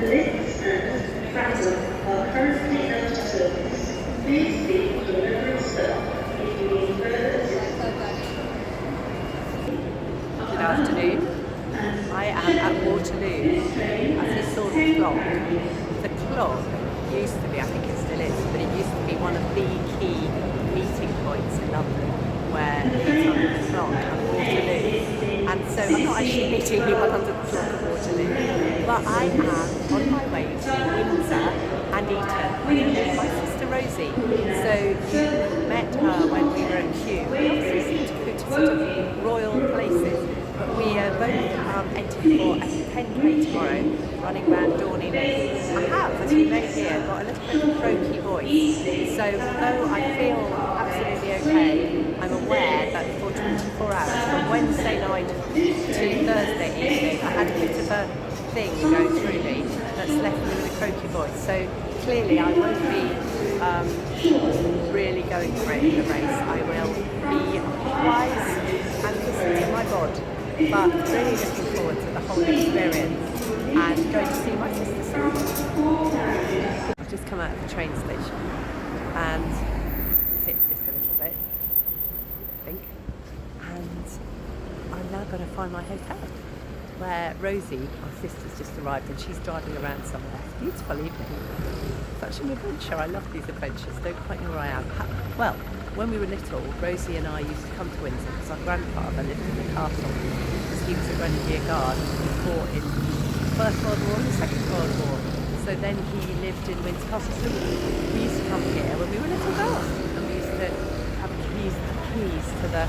The lifts and Frazzle are currently out of service. Please speak to the relevant staff if you need further assistance. Good afternoon. I am at Waterloo. As you saw the clock used to be, I think it still is, but it used to be one of the key meeting points in London where it's under the clock at Waterloo. And so I'm not actually meeting anyone under the clock at Waterloo, but I am on my way to Windsor and Eton with my sister Rosy. So you met her when we were at Kew. We obviously seem to go to sort of royal places, but we are both entered for a 10k tomorrow, running around Dorney Lake. I have, as you may hear, got a little bit of a croaky voice. So though I feel absolutely okay, I'm aware that for 24 hours, from Wednesday night to Thursday evening, I had a bit of a thing go through me that's left me with a croaky voice. So clearly I won't be really going for it in the race. I will be wise and listen to my bod. But really looking forward to the whole experience and going to see my sister soon. I've just come out of the train station and hit this a little bit, I think, and I'm now going to find my hotel where Rosy, my sister's just arrived and she's driving around somewhere. It's a beautiful evening. Such an adventure. I love these adventures. Don't quite know where I am. Well, when we were little, Rosy and I used to come to Windsor because our grandfather lived in the castle because he was a Grenadier Guard. He fought in the First World War and the Second World War. So then he lived in Windsor Castle. So we used to come here when we were little girls and we used to have keys to the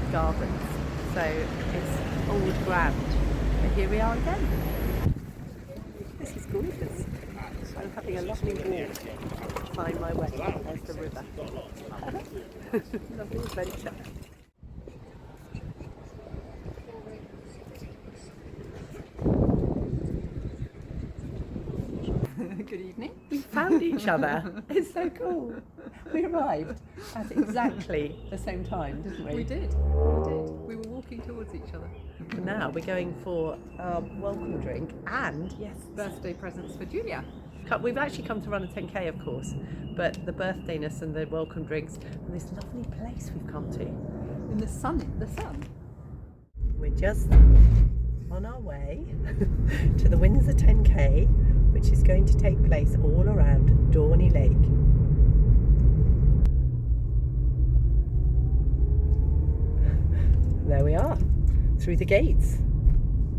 gardens. So it's old ground. But here we are again. This is gorgeous. I'm having a lovely walk to find my way. There's the river. Lovely adventure. Good evening. We found each other. It's so cool. We arrived at exactly the same time, didn't we? We did. We were walking towards each other. Now we're going for our welcome drink and, yes, Birthday presents for Julia. we've actually come to run a 10k, of course, but the birthdayness and the welcome drinks and this lovely place we've come to. In the sun. We're just on our way to the Windsor 10k, which is going to take place all around Dorney Lake. There we are, through the gates.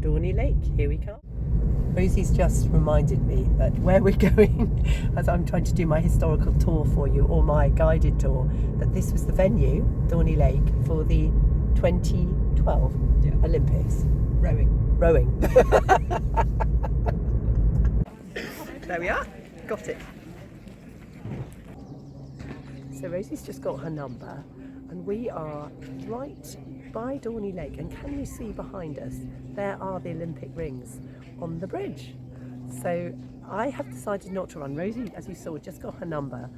Dorney Lake, here we come. Rosy's just reminded me that where we're going, as I'm trying to do my historical tour for you, or my guided tour, that this was the venue, Dorney Lake, for the 2012 Olympics. Rowing. There we are, got it. So Rosy's just got her number and we are right by Dorney Lake, and can you see behind us, there are the Olympic rings on the bridge. So I have decided not to run. Rosy, as you saw, just got her number,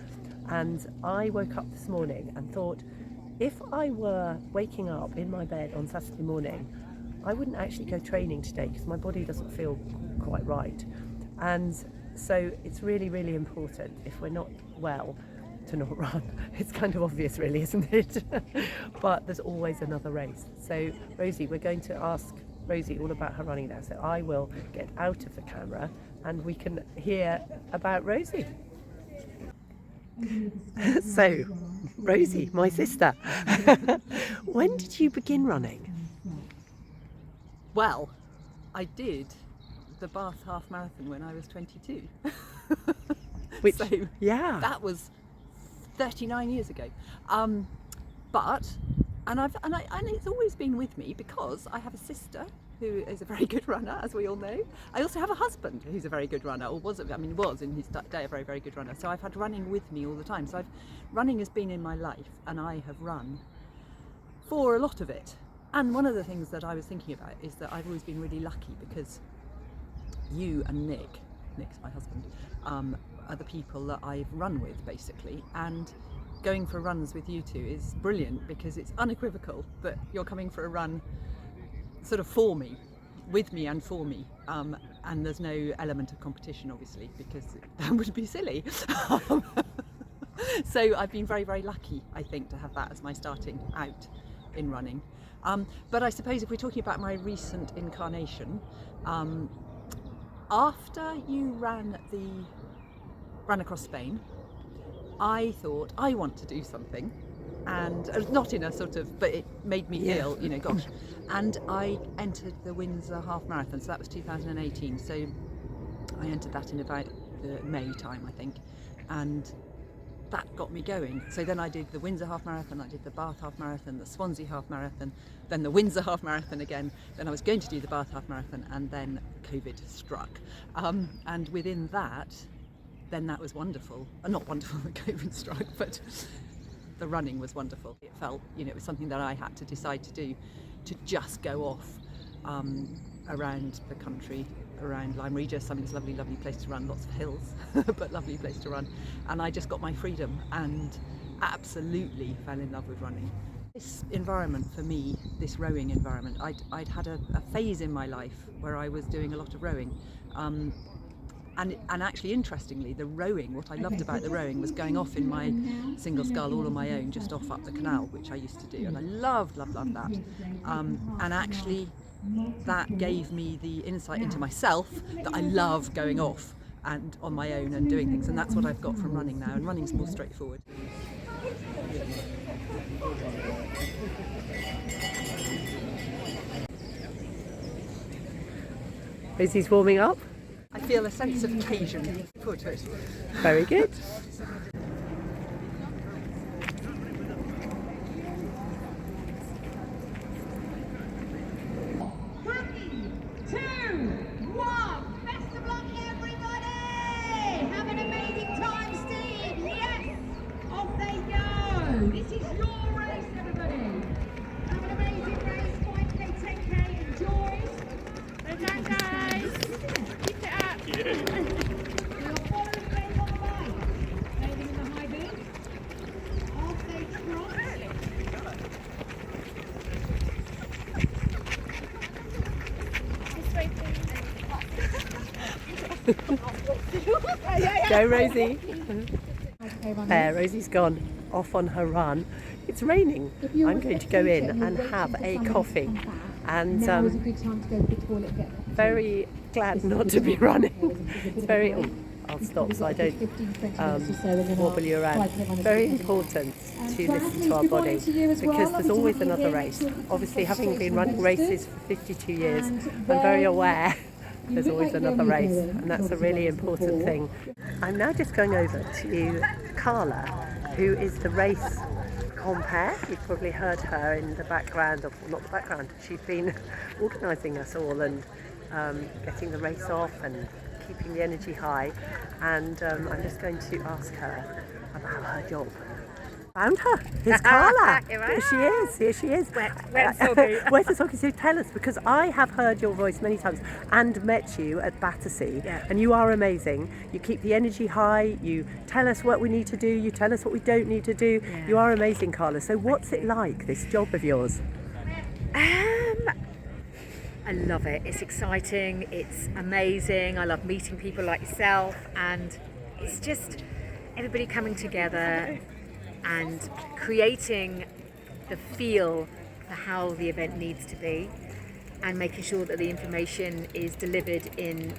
and I woke up this morning and thought, if I were waking up in my bed on Saturday morning, I wouldn't actually go training today because my body doesn't feel quite right. And so it's really, really important, if we're not well, to not run. It's kind of obvious really, isn't it? But there's always another race. So Rosy, we're going to ask Rosy all about her running now. So I will get out of the camera and we can hear about Rosy. So, Rosy, my sister, when did you begin running? Well, I did the Bath Half Marathon when I was 22. Which, so yeah, that was 39 years ago. But it's always been with me because I have a sister who is a very good runner, as we all know. I also have a husband who's a very good runner, or was in his day a very, very good runner. So I've had running with me all the time. So running has been in my life, and I have run for a lot of it. And one of the things that I was thinking about is that I've always been really lucky because you and Nick's my husband, are the people that I've run with basically, and going for runs with you two is brilliant because it's unequivocal that you're coming for a run sort of for me, with me and for me, and there's no element of competition, obviously, because that would be silly. So I've been very, very lucky, I think, to have that as my starting out in running. But I suppose if we're talking about my recent incarnation, after you ran across Spain, I thought I want to do something, and not in a sort of, but it made me feel, you know, gosh. And I entered the Windsor Half Marathon, so that was 2018. So I entered that in about the May time, I think, and that got me going. So then I did the Windsor Half Marathon, I did the Bath Half Marathon, the Swansea Half Marathon, then the Windsor Half Marathon again. Then I was going to do the Bath Half Marathon, and then COVID struck. And within that, then that was wonderful. Not wonderful that COVID struck, but the running was wonderful. It felt, you know, it was something that I had to decide to do, to just go off around the country, around Lyme Regis. I mean, it's a lovely, lovely place to run, lots of hills, but lovely place to run. And I just got my freedom and absolutely fell in love with running. This environment for me, this rowing environment, I'd had a phase in my life where I was doing a lot of rowing. And actually, interestingly, the rowing, what I loved about the rowing was going off in my single scull all on my own, just off up the canal, which I used to do. And I loved that. And actually, that gave me the insight into myself that I love going off and on my own and doing things. And that's what I've got from running now. And running's more straightforward. Rosy's warming up. I feel a sense of occasion. Forward to it. Very good. 2, 1. Best of luck, everybody. Have an amazing time, Steve. Yes. Off they go. This is your race, everybody. Have an amazing race. 5K, 10K. Enjoy. Well done, guys. Keep it up. Yeah. Your followers going on the line. Landing in the high beam. Off they trot. Go, Rosy. There, Rosy's gone off on her run. It's raining. I'm going to go in and have a coffee. And very glad not to be running. It's very. Oh, I'll stop so I don't wobble you around. Very important to listen to our body, because there's always another race. Obviously, having been running races for 52 years, I'm very aware there's always another race, and that's a really important thing. I'm now just going over to Carla, who is the race compere. You've probably heard her in the background, or not the background, she's been organising us all and getting the race off and keeping the energy high, and I'm just going to ask her about her job. Found her. Here's Carla. Here she is. Where's the soggy? So tell us, because I have heard your voice many times and met you at Battersea, and you are amazing. You keep the energy high. You tell us what we need to do. You tell us what we don't need to do. Yeah. You are amazing, Carla. So what's it like, this job of yours? I love it. It's exciting. It's amazing. I love meeting people like yourself, and it's just everybody coming together and creating the feel for how the event needs to be, and making sure that the information is delivered in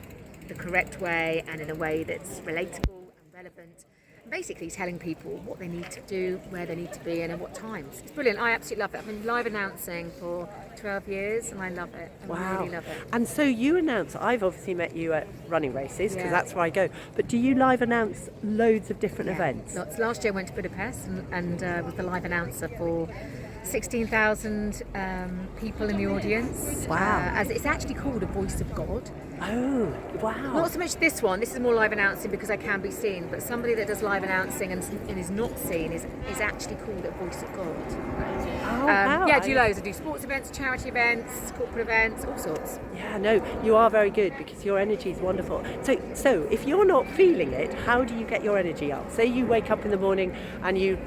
the correct way and in a way that's relatable and relevant. Basically telling people what they need to do, where they need to be, and at what times. It's brilliant. I absolutely love it. I've been live announcing for 12 years and I love it. I really love it. And so you announce, I've obviously met you at running races, because that's where I go, but do you live announce loads of different events? Last year I went to Budapest and was the live announcer for 16,000 people in the audience. Wow. As it's actually called A Voice of God. Oh, wow. Not so much this one. This is more live announcing because I can be seen, but somebody that does live announcing and is not seen is actually called A Voice of God. Oh, wow. Yeah, I do loads. I do sports events, charity events, corporate events, all sorts. Yeah, no, you are very good, because your energy is wonderful. So if you're not feeling it, how do you get your energy up? Say you wake up in the morning and you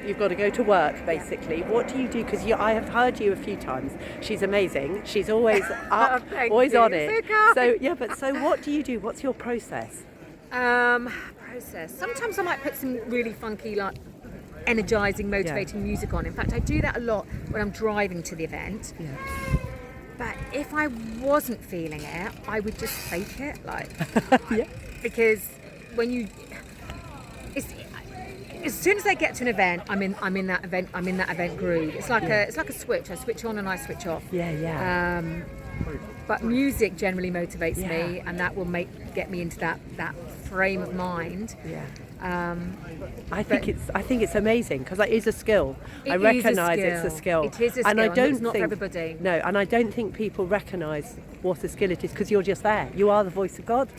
You've got to go to work, basically. What do you do? Because I have heard you a few times. She's amazing. She's always up, always on it. So what do you do? What's your process? Process. Sometimes I might put some really funky, like energizing, motivating music on. In fact, I do that a lot when I'm driving to the event. Yeah. But if I wasn't feeling it, I would just fake it, like Yeah. because when you, as soon as I get to an event, I'm in that event groove. It's like a switch. I switch on and I switch off. Yeah. But music generally motivates me, and that will get me into that frame of mind. Yeah. I think it's amazing because that is a skill. I recognise it's a skill. It is a skill, and I don't it's not think, for everybody. No, and I don't think people recognise what a skill it is because you're just there. You are the voice of God.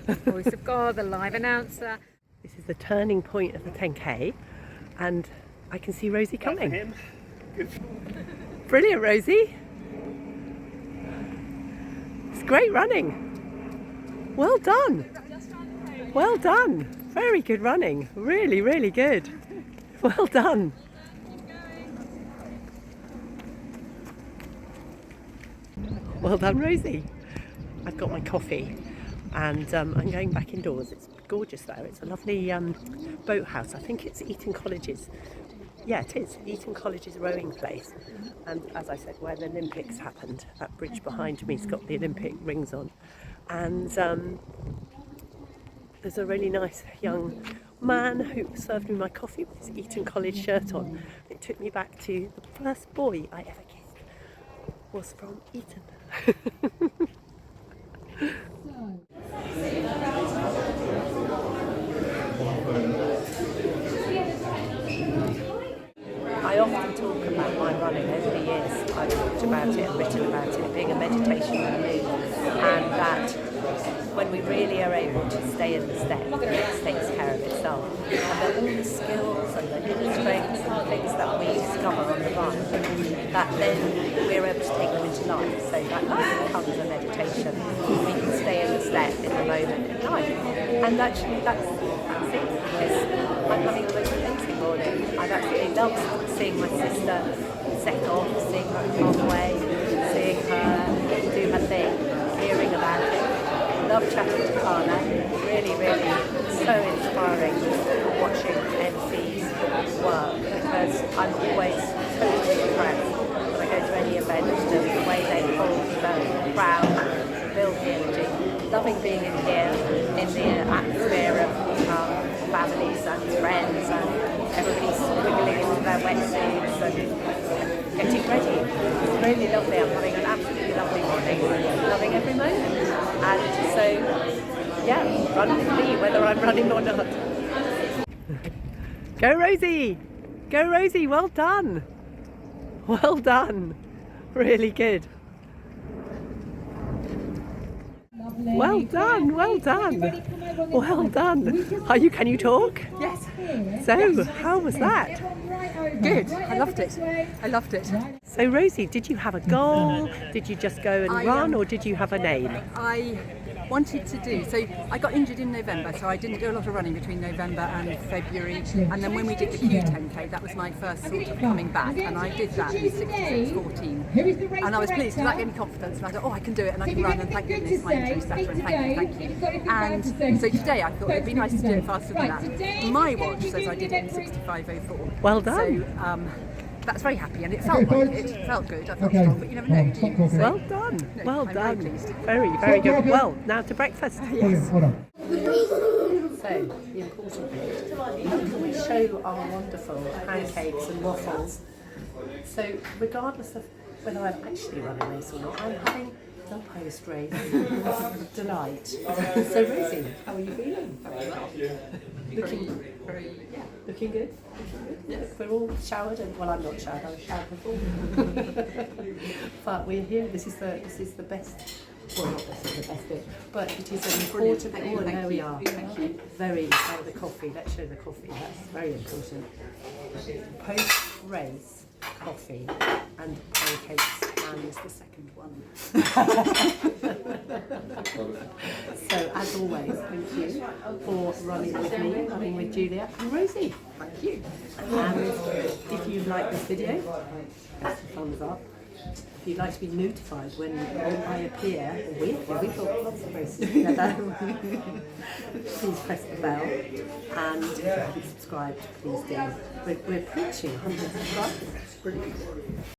Voice of God, the live announcer. This is the turning point of the 10K, and I can see Rosy coming. Brilliant, Rosy. It's great running. Well done. Well done. Very good running. Really, really good. Well done. Well done, Rosy. I've got my coffee and I'm going back indoors. It's gorgeous though. It's a lovely boathouse. I think it's Eton College's. Yeah, it is. Eton College's rowing place. And as I said, where the Olympics happened, that bridge behind me's got the Olympic rings on. And there's a really nice young man who served me my coffee with his Eton College shirt on. It took me back to the first boy I ever kissed was from Eton. I often talk about my running over the years. I've talked about it and written about it being a meditation for me, and that when we really are able to stay in the step, it takes care of itself. And then all the skills and the hidden strengths and things that we discover on the run, that then we're able to take them into life. So that becomes a meditation. We can stay in the step in the moment in life. And actually that's it. Because I'm having a most amazing morning. I've absolutely loved seeing my sister set off, seeing her halfway, seeing her do her thing, hearing about it. Love chatting to Carla, really, really so inspiring watching MC's work because I'm always totally impressed when I go to any event, the way they hold the crowd, build the energy. Loving being in here, in the atmosphere of families and friends and everybody's wiggling into their wetsuits and getting ready. It's really lovely. I'm having an absolutely lovely morning, loving every moment. And so, yeah, run with me whether I'm running or not. Go Rosy! Go Rosy, well done! Well done! Really good. Well done, well done. Well done. Can you talk? Yes. So, how was that? Good. I loved it. I loved it. So Rosy, did you have a goal? Did you just go and run, or did you have a name? I wanted to do, so I got injured in November, so I didn't do a lot of running between November and February, and then when we did the Q10K, that was my first sort of coming back, and I did that in 66:14, and I was pleased because that gave me confidence, and I thought, oh, I can do it, and I can run, and thank goodness my injury's better, and thank you. And so today I thought it'd be nice to do it faster than that. My watch says I did it in 65:04. Well done. So that's very happy, and it felt like it. It felt good. I felt strong, but you never know, do you? So, Well done. no, Well I'm done. very pleased. Very, very good. Well, now to breakfast. Yes. So, the important bit, how can we show our wonderful pancakes and waffles? So, regardless of whether I'm actually running a race or not, I'm having the post-race delight. So, Rosie, how are you feeling? Very well. Looking Looking good? Yes. We're all showered and, well, I'm not showered, I was showered before. But we're here, this is the best, well, not this is the best bit, but it is an important, oh, and there we are. Thank you. Very, the coffee, let's show the coffee, that's very important. Post-race coffee and pancakes, and the second one. So, as always, thank you for running with me, running with Julia and Rosie. Thank you. And if you like this video, press the thumbs up. If you'd like to be notified when I appear, or we've got lots of races together, please press the bell. And if you haven't subscribed, please do. We're preaching 100 subscribers. Brilliant.